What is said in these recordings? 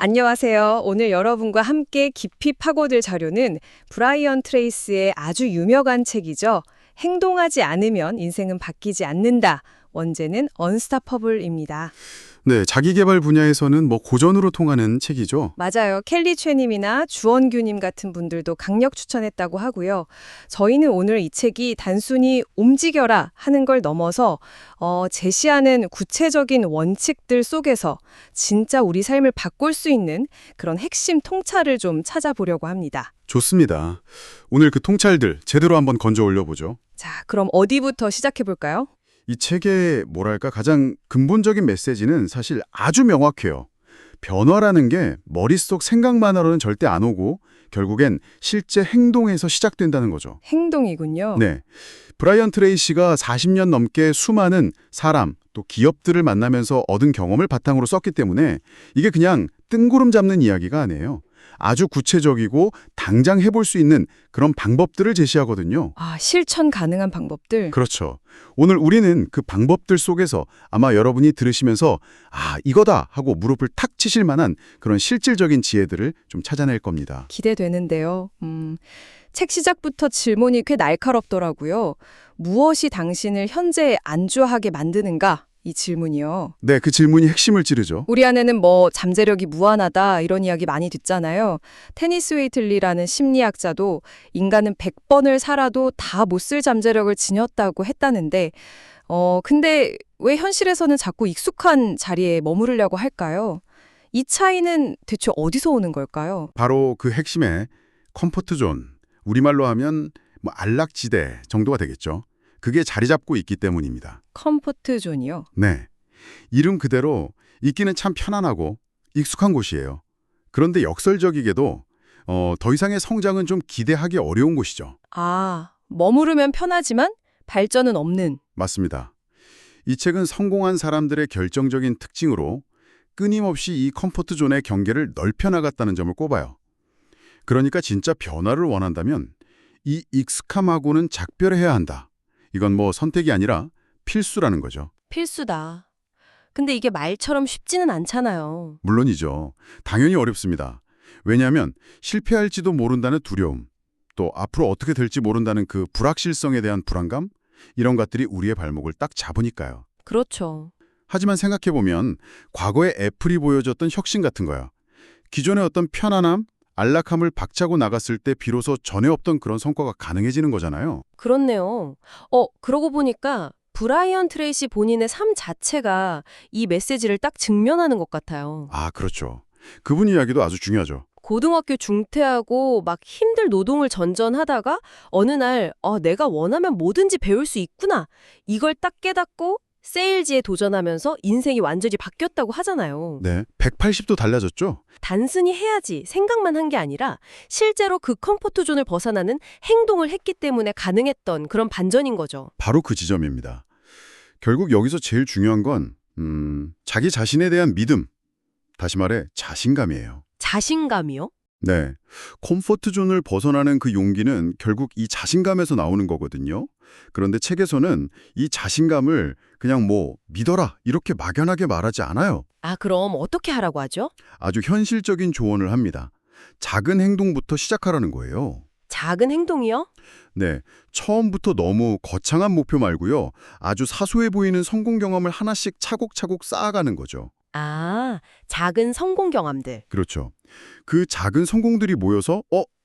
안녕하세요. 오늘 여러분과 함께 깊이 파고들 자료는 브라이언 트레이스의 아주 유명한 책이죠. 행동하지 않으면 인생은 바뀌지 않는다. 원제는 언스타퍼블입니다. 네, 자기계발 분야에서는 고전으로 통하는 책이죠. 맞아요. 켈리 최님이나 주원규님 같은 분들도 강력 추천했다고 하고요. 저희는 오늘 이 책이 단순히 움직여라 하는 걸 넘어서 제시하는 구체적인 원칙들 속에서 진짜 우리 삶을 바꿀 수 있는 그런 핵심 통찰을 좀 찾아보려고 합니다. 좋습니다. 오늘 그 통찰들 제대로 한번 건져 올려보죠. 자, 그럼 어디부터 시작해 볼까요? 이 책의 가장 근본적인 메시지는 사실 아주 명확해요. 변화라는 게 머릿속 생각만으로는 절대 안 오고 결국엔 실제 행동에서 시작된다는 거죠. 행동이군요. 네, 브라이언 트레이시가 40년 넘게 수많은 사람 또 기업들을 만나면서 얻은 경험을 바탕으로 썼기 때문에 이게 그냥 뜬구름 잡는 이야기가 아니에요. 아주 구체적이고 당장 해볼 수 있는 그런 방법들을 제시하거든요. 아, 실천 가능한 방법들. 그렇죠. 오늘 우리는 그 방법들 속에서 아마 여러분이 들으시면서 이거다 하고 무릎을 탁 치실 만한 그런 실질적인 지혜들을 좀 찾아낼 겁니다. 기대되는데요. 책 시작부터 질문이 꽤 날카롭더라고요. 무엇이 당신을 현재에 안주하게 만드는가? 이 질문이요. 네, 그 질문이 핵심을 찌르죠. 우리 안에는 잠재력이 무한하다 이런 이야기 많이 듣잖아요. 테니스 웨이틀리라는 심리학자도 인간은 100번을 살아도 다 못 쓸 잠재력을 지녔다고 했다는데 근데 왜 현실에서는 자꾸 익숙한 자리에 머무르려고 할까요? 이 차이는 대체 어디서 오는 걸까요? 바로 그 핵심의 컴포트 존, 우리말로 하면 안락지대 정도가 되겠죠. 그게 자리 잡고 있기 때문입니다. 컴포트 존이요? 네, 이름 그대로 있기는 참 편안하고 익숙한 곳이에요. 그런데 역설적이게도 더 이상의 성장은 좀 기대하기 어려운 곳이죠. 아, 머무르면 편하지만 발전은 없는. 맞습니다. 이 책은 성공한 사람들의 결정적인 특징으로 끊임없이 이 컴포트 존의 경계를 넓혀나갔다는 점을 꼽아요. 그러니까 진짜 변화를 원한다면 이 익숙함하고는 작별해야 한다. 이건 선택이 아니라 필수라는 거죠. 필수다. 근데 이게 말처럼 쉽지는 않잖아요. 물론이죠. 당연히 어렵습니다. 왜냐하면 실패할지도 모른다는 두려움, 또 앞으로 어떻게 될지 모른다는 그 불확실성에 대한 불안감, 이런 것들이 우리의 발목을 딱 잡으니까요. 그렇죠. 하지만 생각해보면 과거에 애플이 보여줬던 혁신 같은 거야. 기존의 어떤 편안함, 안락함을 박차고 나갔을 때 비로소 전에 없던 그런 성과가 가능해지는 거잖아요. 그렇네요. 그러고 보니까 브라이언 트레이시 본인의 삶 자체가 이 메시지를 딱 직면하는 것 같아요. 그렇죠. 그분 이야기도 아주 중요하죠. 고등학교 중퇴하고 막 힘들 노동을 전전하다가 어느 날 내가 원하면 뭐든지 배울 수 있구나. 이걸 딱 깨닫고 세일즈에 도전하면서 인생이 완전히 바뀌었다고 하잖아요. 네, 180도 달라졌죠? 단순히 해야지 생각만 한 게 아니라 실제로 그 컴포트 존을 벗어나는 행동을 했기 때문에 가능했던 그런 반전인 거죠. 바로 그 지점입니다. 결국 여기서 제일 중요한 건 자기 자신에 대한 믿음, 다시 말해 자신감이에요. 자신감이요? 네, 컴포트 존을 벗어나는 그 용기는 결국 이 자신감에서 나오는 거거든요. 그런데 책에서는 이 자신감을 그냥 믿어라 이렇게 막연하게 말하지 않아요. 그럼 어떻게 하라고 하죠? 아주 현실적인 조언을 합니다. 작은 행동부터 시작하라는 거예요. 작은 행동이요? 네, 처음부터 너무 거창한 목표 말고요. 아주 사소해 보이는 성공 경험을 하나씩 차곡차곡 쌓아가는 거죠. 작은 성공 경험들. 그렇죠. 그 작은 성공들이 모여서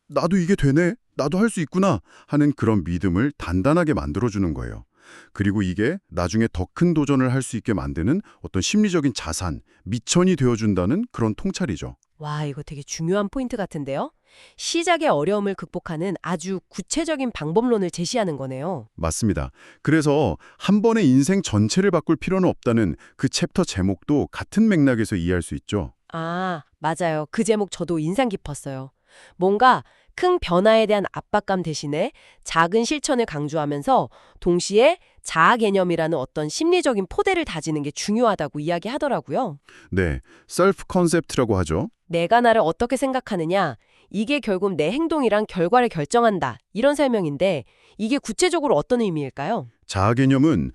나도 이게 되네, 나도 할 수 있구나 하는 그런 믿음을 단단하게 만들어주는 거예요. 그리고 이게 나중에 더 큰 도전을 할 수 있게 만드는 어떤 심리적인 자산, 미천이 되어준다는 그런 통찰이죠. 와, 이거 되게 중요한 포인트 같은데요? 시작의 어려움을 극복하는 아주 구체적인 방법론을 제시하는 거네요. 맞습니다. 그래서 한 번에 인생 전체를 바꿀 필요는 없다는 그 챕터 제목도 같은 맥락에서 이해할 수 있죠. 맞아요. 그 제목 저도 인상 깊었어요. 뭔가 큰 변화에 대한 압박감 대신에 작은 실천을 강조하면서 동시에 자아 개념이라는 어떤 심리적인 포대를 다지는 게 중요하다고 이야기하더라고요. 네, 셀프 컨셉트라고 하죠. 내가 나를 어떻게 생각하느냐, 이게 결국 내 행동이랑 결과를 결정한다. 이런 설명인데 이게 구체적으로 어떤 의미일까요? 자아 개념은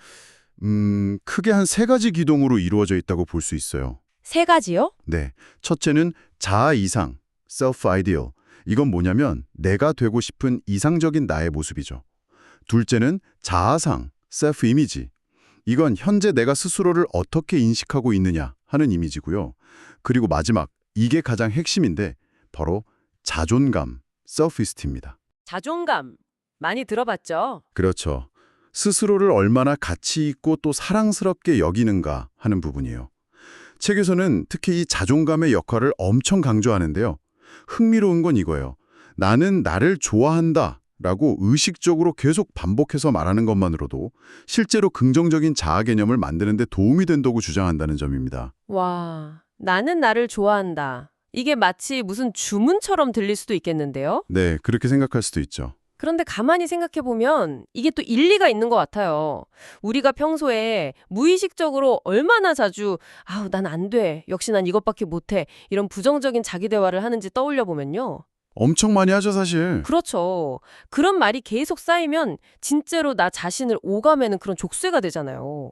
크게 한 세 가지 기동으로 이루어져 있다고 볼 수 있어요. 세 가지요? 네, 첫째는 자아 이상, self ideal. 이건 뭐냐면 내가 되고 싶은 이상적인 나의 모습이죠. 둘째는 자아상, self image. 이건 현재 내가 스스로를 어떻게 인식하고 있느냐 하는 이미지고요. 그리고 마지막, 이게 가장 핵심인데 바로 자존감, self esteem입니다. 자존감. 많이 들어봤죠? 그렇죠. 스스로를 얼마나 가치 있고 또 사랑스럽게 여기는가 하는 부분이에요. 책에서는 특히 이 자존감의 역할을 엄청 강조하는데요. 흥미로운 건 이거예요. 나는 나를 좋아한다 라고 의식적으로 계속 반복해서 말하는 것만으로도 실제로 긍정적인 자아 개념을 만드는 데 도움이 된다고 주장한다는 점입니다. 와, 나는 나를 좋아한다. 이게 마치 무슨 주문처럼 들릴 수도 있겠는데요? 네, 그렇게 생각할 수도 있죠. 그런데 가만히 생각해보면 이게 또 일리가 있는 것 같아요. 우리가 평소에 무의식적으로 얼마나 자주 아우, 난 안 돼. 역시 난 이것밖에 못해. 이런 부정적인 자기 대화를 하는지 떠올려보면요. 엄청 많이 하죠, 사실. 그렇죠. 그런 말이 계속 쌓이면 진짜로 나 자신을 오가매는 그런 족쇄가 되잖아요.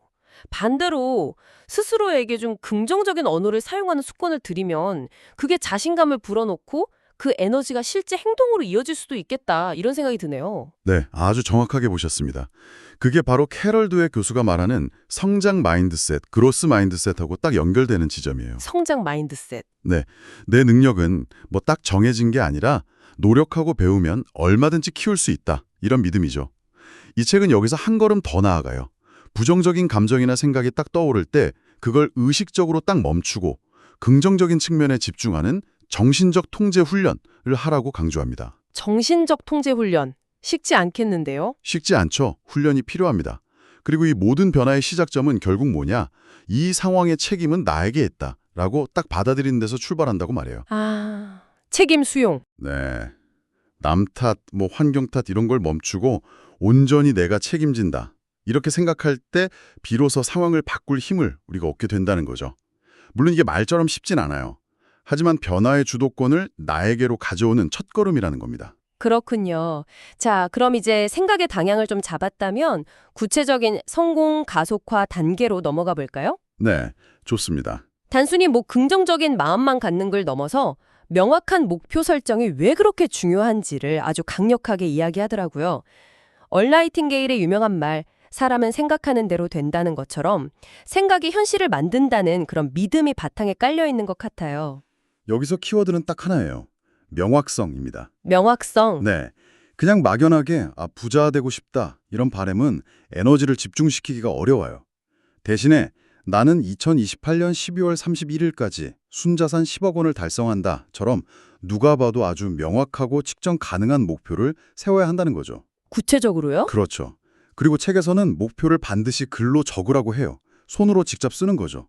반대로 스스로에게 좀 긍정적인 언어를 사용하는 습관을 들이면 그게 자신감을 불어넣고 그 에너지가 실제 행동으로 이어질 수도 있겠다 이런 생각이 드네요. 네, 아주 정확하게 보셨습니다. 그게 바로 캐럴 드웨 교수가 말하는 성장 마인드셋, 그로스 마인드셋하고 딱 연결되는 지점이에요. 성장 마인드셋. 네, 내 능력은 뭐 딱 정해진 게 아니라 노력하고 배우면 얼마든지 키울 수 있다. 이런 믿음이죠. 이 책은 여기서 한 걸음 더 나아가요. 부정적인 감정이나 생각이 딱 떠오를 때 그걸 의식적으로 딱 멈추고 긍정적인 측면에 집중하는 정신적 통제 훈련을 하라고 강조합니다. 정신적 통제 훈련. 쉽지 않겠는데요? 쉽지 않죠. 훈련이 필요합니다. 그리고 이 모든 변화의 시작점은 결국 뭐냐? 이 상황의 책임은 나에게 있다. 라고 딱 받아들이는 데서 출발한다고 말해요. 아, 책임 수용. 네. 남 탓, 뭐 환경 탓 이런 걸 멈추고 온전히 내가 책임진다. 이렇게 생각할 때 비로소 상황을 바꿀 힘을 우리가 얻게 된다는 거죠. 물론 이게 말처럼 쉽진 않아요. 하지만 변화의 주도권을 나에게로 가져오는 첫걸음이라는 겁니다. 그렇군요. 자, 그럼 이제 생각의 방향을 좀 잡았다면 구체적인 성공 가속화 단계로 넘어가 볼까요? 네, 좋습니다. 단순히 뭐 긍정적인 마음만 갖는 걸 넘어서 명확한 목표 설정이 왜 그렇게 중요한지를 아주 강력하게 이야기하더라고요. 얼라이팅게일의 유명한 말, 사람은 생각하는 대로 된다는 것처럼 생각이 현실을 만든다는 그런 믿음이 바탕에 깔려 있는 것 같아요. 여기서 키워드는 딱 하나예요. 명확성입니다. 명확성. 네, 그냥 막연하게 부자 되고 싶다 이런 바람은 에너지를 집중시키기가 어려워요. 대신에 나는 2028년 12월 31일까지 순자산 10억 원을 달성한다처럼 누가 봐도 아주 명확하고 측정 가능한 목표를 세워야 한다는 거죠. 구체적으로요? 그렇죠. 그리고 책에서는 목표를 반드시 글로 적으라고 해요. 손으로 직접 쓰는 거죠.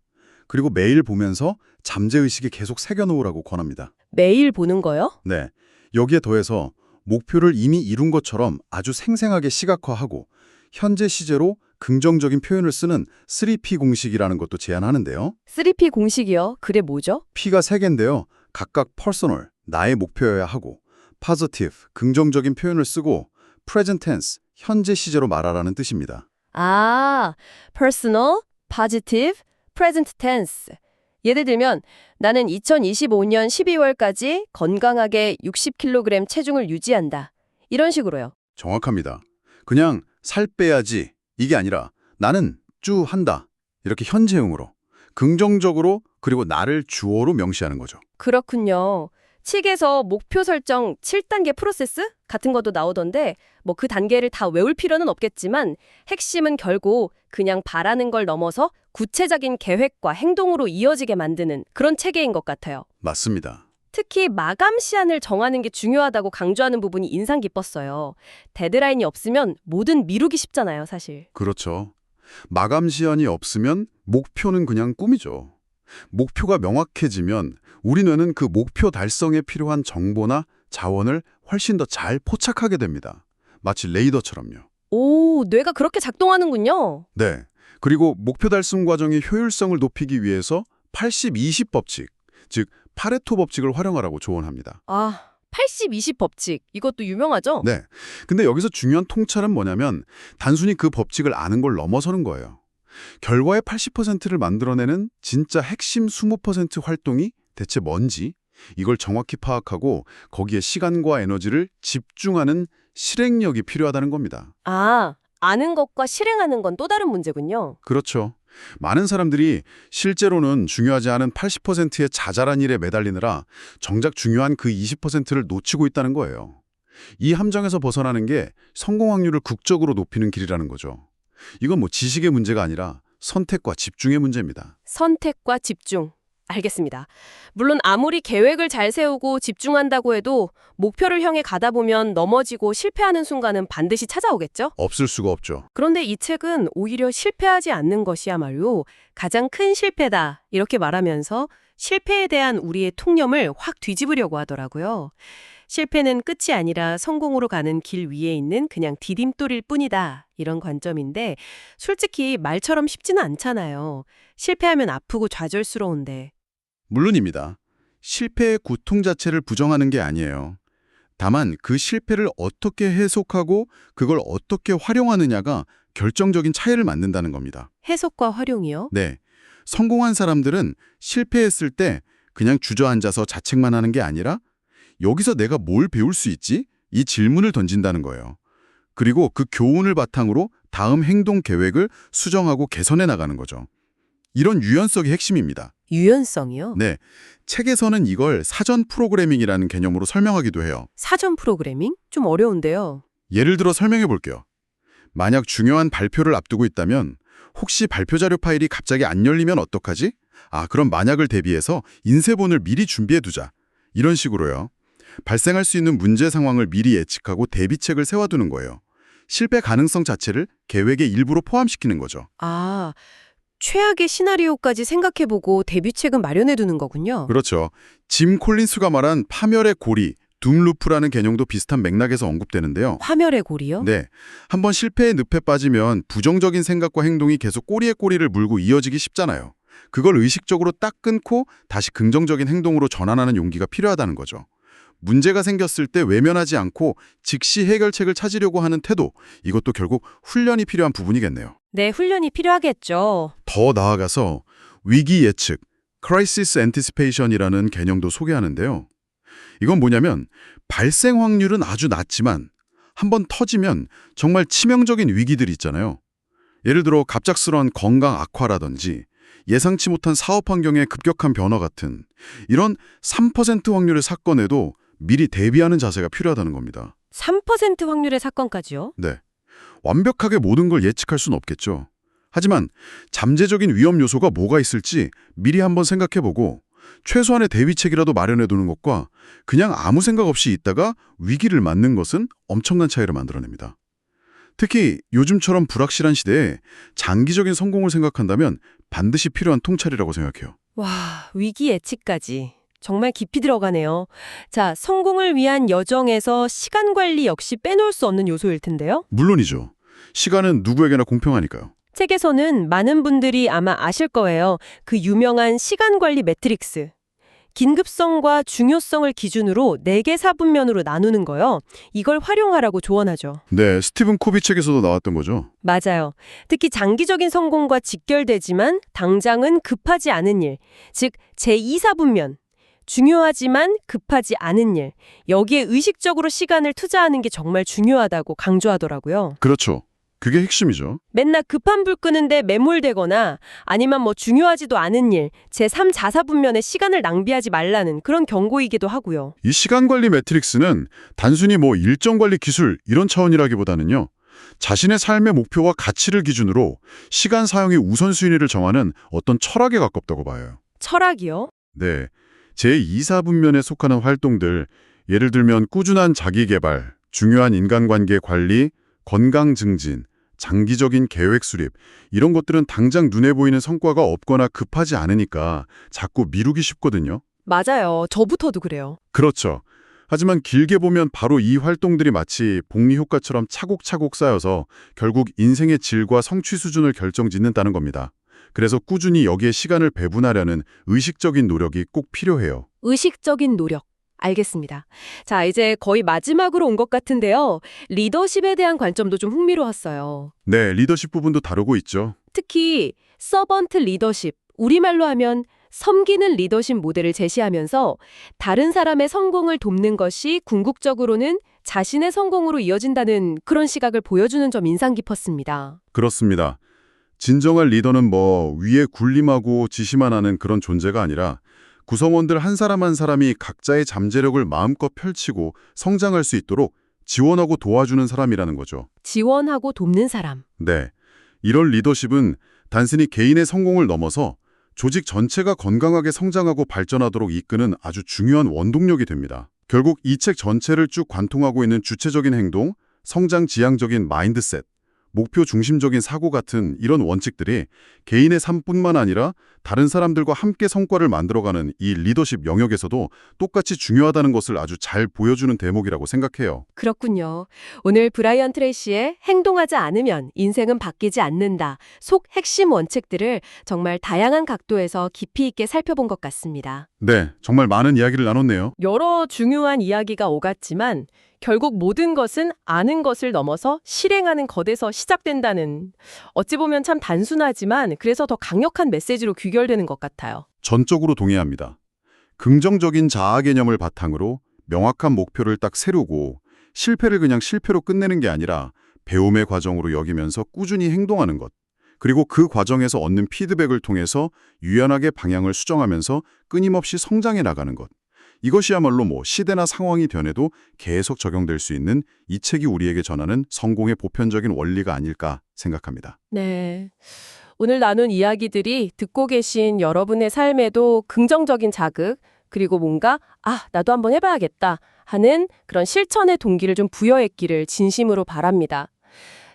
그리고 매일 보면서 잠재의식에 계속 새겨놓으라고 권합니다. 매일 보는 거요? 네, 여기에 더해서 목표를 이미 이룬 것처럼 아주 생생하게 시각화하고 현재 시제로 긍정적인 표현을 쓰는 3P 공식이라는 것도 제안하는데요. 3P 공식이요? 그게 뭐죠? P가 3개인데요. 각각 personal, 나의 목표여야 하고 positive, 긍정적인 표현을 쓰고 present tense, 현재 시제로 말하라는 뜻입니다. 아, personal, positive, present tense. 예를 들면 나는 2025년 12월까지 건강하게 60kg 체중을 유지한다. 이런 식으로요. 정확합니다. 그냥 살 빼야지 이게 아니라 나는 쭈 한다. 이렇게 현재형으로 긍정적으로 그리고 나를 주어로 명시하는 거죠. 그렇군요. 책에서 목표 설정 7단계 프로세스 같은 것도 나오던데 뭐 그 단계를 다 외울 필요는 없겠지만 핵심은 결국 그냥 바라는 걸 넘어서 구체적인 계획과 행동으로 이어지게 만드는 그런 체계인 것 같아요. 맞습니다. 특히 마감 시한을 정하는 게 중요하다고 강조하는 부분이 인상 깊었어요. 데드라인이 없으면 뭐든 미루기 쉽잖아요, 사실. 그렇죠. 마감 시한이 없으면 목표는 그냥 꿈이죠. 목표가 명확해지면 우리 뇌는 그 목표 달성에 필요한 정보나 자원을 훨씬 더 잘 포착하게 됩니다. 마치 레이더처럼요. 오, 뇌가 그렇게 작동하는군요. 네. 그리고 목표 달성 과정의 효율성을 높이기 위해서 80-20 법칙, 즉 파레토 법칙을 활용하라고 조언합니다. 아, 80-20 법칙. 이것도 유명하죠? 네. 근데 여기서 중요한 통찰은 뭐냐면 단순히 그 법칙을 아는 걸 넘어서는 거예요. 결과의 80%를 만들어내는 진짜 핵심 20% 활동이 대체 뭔지 이걸 정확히 파악하고 거기에 시간과 에너지를 집중하는 실행력이 필요하다는 겁니다. 아, 아는 것과 실행하는 건 또 다른 문제군요. 그렇죠. 많은 사람들이 실제로는 중요하지 않은 80%의 자잘한 일에 매달리느라 정작 중요한 그 20%를 놓치고 있다는 거예요. 이 함정에서 벗어나는 게 성공 확률을 극적으로 높이는 길이라는 거죠. 이건 뭐 지식의 문제가 아니라 선택과 집중의 문제입니다. 선택과 집중. 알겠습니다. 물론 아무리 계획을 잘 세우고 집중한다고 해도 목표를 향해 가다 보면 넘어지고 실패하는 순간은 반드시 찾아오겠죠? 없을 수가 없죠. 그런데 이 책은 오히려 실패하지 않는 것이야말로 가장 큰 실패다 이렇게 말하면서 실패에 대한 우리의 통념을 확 뒤집으려고 하더라고요. 실패는 끝이 아니라 성공으로 가는 길 위에 있는 그냥 디딤돌일 뿐이다. 이런 관점인데 솔직히 말처럼 쉽지는 않잖아요. 실패하면 아프고 좌절스러운데. 물론입니다. 실패의 고통 자체를 부정하는 게 아니에요. 다만 그 실패를 어떻게 해석하고 그걸 어떻게 활용하느냐가 결정적인 차이를 만든다는 겁니다. 해석과 활용이요? 네. 성공한 사람들은 실패했을 때 그냥 주저앉아서 자책만 하는 게 아니라 여기서 내가 뭘 배울 수 있지? 이 질문을 던진다는 거예요. 그리고 그 교훈을 바탕으로 다음 행동 계획을 수정하고 개선해 나가는 거죠. 이런 유연성이 핵심입니다. 유연성이요? 네, 책에서는 이걸 사전 프로그래밍이라는 개념으로 설명하기도 해요. 사전 프로그래밍? 좀 어려운데요. 예를 들어 설명해 볼게요. 만약 중요한 발표를 앞두고 있다면 혹시 발표 자료 파일이 갑자기 안 열리면 어떡하지? 그럼 만약을 대비해서 인쇄본을 미리 준비해 두자. 이런 식으로요. 발생할 수 있는 문제 상황을 미리 예측하고 대비책을 세워두는 거예요. 실패 가능성 자체를 계획의 일부로 포함시키는 거죠. 최악의 시나리오까지 생각해보고 대비책은 마련해두는 거군요. 그렇죠. 짐 콜린스가 말한 파멸의 고리, 둠루프라는 개념도 비슷한 맥락에서 언급되는데요. 파멸의 고리요? 네, 한번 실패의 늪에 빠지면 부정적인 생각과 행동이 계속 꼬리에 꼬리를 물고 이어지기 쉽잖아요. 그걸 의식적으로 딱 끊고 다시 긍정적인 행동으로 전환하는 용기가 필요하다는 거죠. 문제가 생겼을 때 외면하지 않고 즉시 해결책을 찾으려고 하는 태도, 이것도 결국 훈련이 필요한 부분이겠네요. 네, 훈련이 필요하겠죠. 더 나아가서 위기 예측, crisis anticipation이라는 개념도 소개하는데요. 이건 뭐냐면 발생 확률은 아주 낮지만 한번 터지면 정말 치명적인 위기들 있잖아요. 예를 들어 갑작스러운 건강 악화라든지 예상치 못한 사업 환경의 급격한 변화 같은 이런 3% 확률의 사건에도 미리 대비하는 자세가 필요하다는 겁니다. 3% 확률의 사건까지요? 네. 완벽하게 모든 걸 예측할 수는 없겠죠. 하지만 잠재적인 위험 요소가 뭐가 있을지 미리 한번 생각해보고 최소한의 대비책이라도 마련해두는 것과 그냥 아무 생각 없이 있다가 위기를 맞는 것은 엄청난 차이를 만들어냅니다. 특히 요즘처럼 불확실한 시대에 장기적인 성공을 생각한다면 반드시 필요한 통찰이라고 생각해요. 와, 위기 예측까지. 정말 깊이 들어가네요. 자, 성공을 위한 여정에서 시간 관리 역시 빼놓을 수 없는 요소일 텐데요. 물론이죠. 시간은 누구에게나 공평하니까요. 책에서는 많은 분들이 아마 아실 거예요. 그 유명한 시간 관리 매트릭스. 긴급성과 중요성을 기준으로 4개 사분면으로 나누는 거요. 이걸 활용하라고 조언하죠. 네, 스티븐 코비 책에서도 나왔던 거죠. 맞아요. 특히 장기적인 성공과 직결되지만 당장은 급하지 않은 일, 즉 제2사분면. 중요하지만 급하지 않은 일, 여기에 의식적으로 시간을 투자하는 게 정말 중요하다고 강조하더라고요. 그렇죠. 그게 핵심이죠. 맨날 급한 불 끄는데 매몰되거나 아니면 중요하지도 않은 일, 제3, 4사분면에 시간을 낭비하지 말라는 그런 경고이기도 하고요. 이 시간 관리 매트릭스는 단순히 일정 관리 기술 이런 차원이라기보다는요. 자신의 삶의 목표와 가치를 기준으로 시간 사용의 우선순위를 정하는 어떤 철학에 가깝다고 봐요. 철학이요? 네. 제2사분면에 속하는 활동들, 예를 들면 꾸준한 자기개발, 중요한 인간관계 관리, 건강 증진, 장기적인 계획 수립, 이런 것들은 당장 눈에 보이는 성과가 없거나 급하지 않으니까 자꾸 미루기 쉽거든요. 맞아요. 저부터도 그래요. 그렇죠. 하지만 길게 보면 바로 이 활동들이 마치 복리효과처럼 차곡차곡 쌓여서 결국 인생의 질과 성취 수준을 결정짓는다는 겁니다. 그래서 꾸준히 여기에 시간을 배분하려는 의식적인 노력이 꼭 필요해요. 의식적인 노력. 알겠습니다. 자, 이제 거의 마지막으로 온 것 같은데요. 리더십에 대한 관점도 좀 흥미로웠어요. 네, 리더십 부분도 다루고 있죠. 특히 서번트 리더십, 우리말로 하면 섬기는 리더십 모델을 제시하면서 다른 사람의 성공을 돕는 것이 궁극적으로는 자신의 성공으로 이어진다는 그런 시각을 보여주는 점 인상 깊었습니다. 그렇습니다. 진정한 리더는 뭐 위에 군림하고 지시만 하는 그런 존재가 아니라 구성원들 한 사람 한 사람이 각자의 잠재력을 마음껏 펼치고 성장할 수 있도록 지원하고 도와주는 사람이라는 거죠. 지원하고 돕는 사람. 네. 이런 리더십은 단순히 개인의 성공을 넘어서 조직 전체가 건강하게 성장하고 발전하도록 이끄는 아주 중요한 원동력이 됩니다. 결국 이 책 전체를 쭉 관통하고 있는 주체적인 행동, 성장 지향적인 마인드셋, 목표 중심적인 사고 같은 이런 원칙들이 개인의 삶뿐만 아니라 다른 사람들과 함께 성과를 만들어가는 이 리더십 영역에서도 똑같이 중요하다는 것을 아주 잘 보여주는 대목이라고 생각해요. 그렇군요. 오늘 브라이언 트레이시의 행동하지 않으면 인생은 바뀌지 않는다. 속 핵심 원칙들을 정말 다양한 각도에서 깊이 있게 살펴본 것 같습니다. 네, 정말 많은 이야기를 나눴네요. 여러 중요한 이야기가 오갔지만 결국 모든 것은 아는 것을 넘어서 실행하는 것에서 시작된다는, 어찌 보면 참 단순하지만 그래서 더 강력한 메시지로 귀결되는 것 같아요. 전적으로 동의합니다. 긍정적인 자아 개념을 바탕으로 명확한 목표를 딱 세우고 실패를 그냥 실패로 끝내는 게 아니라 배움의 과정으로 여기면서 꾸준히 행동하는 것. 그리고 그 과정에서 얻는 피드백을 통해서 유연하게 방향을 수정하면서 끊임없이 성장해 나가는 것. 이것이야말로 뭐 시대나 상황이 변해도 계속 적용될 수 있는 이 책이 우리에게 전하는 성공의 보편적인 원리가 아닐까 생각합니다. 네. 오늘 나눈 이야기들이 듣고 계신 여러분의 삶에도 긍정적인 자극, 그리고 뭔가 나도 한번 해봐야겠다 하는 그런 실천의 동기를 좀 부여했기를 진심으로 바랍니다.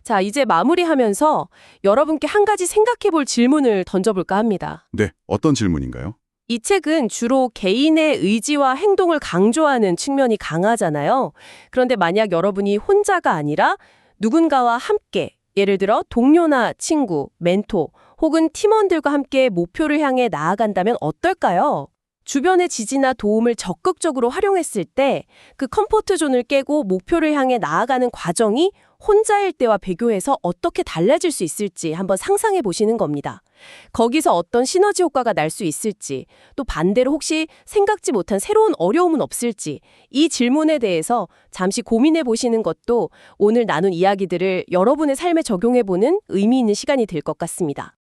자, 이제 마무리하면서 여러분께 한 가지 생각해 볼 질문을 던져볼까 합니다. 네, 어떤 질문인가요? 이 책은 주로 개인의 의지와 행동을 강조하는 측면이 강하잖아요. 그런데 만약 여러분이 혼자가 아니라 누군가와 함께, 예를 들어 동료나 친구, 멘토 혹은 팀원들과 함께 목표를 향해 나아간다면 어떨까요? 주변의 지지나 도움을 적극적으로 활용했을 때 그 컴포트 존을 깨고 목표를 향해 나아가는 과정이 혼자일 때와 비교해서 어떻게 달라질 수 있을지 한번 상상해 보시는 겁니다. 거기서 어떤 시너지 효과가 날 수 있을지, 또 반대로 혹시 생각지 못한 새로운 어려움은 없을지, 이 질문에 대해서 잠시 고민해 보시는 것도 오늘 나눈 이야기들을 여러분의 삶에 적용해 보는 의미 있는 시간이 될 것 같습니다.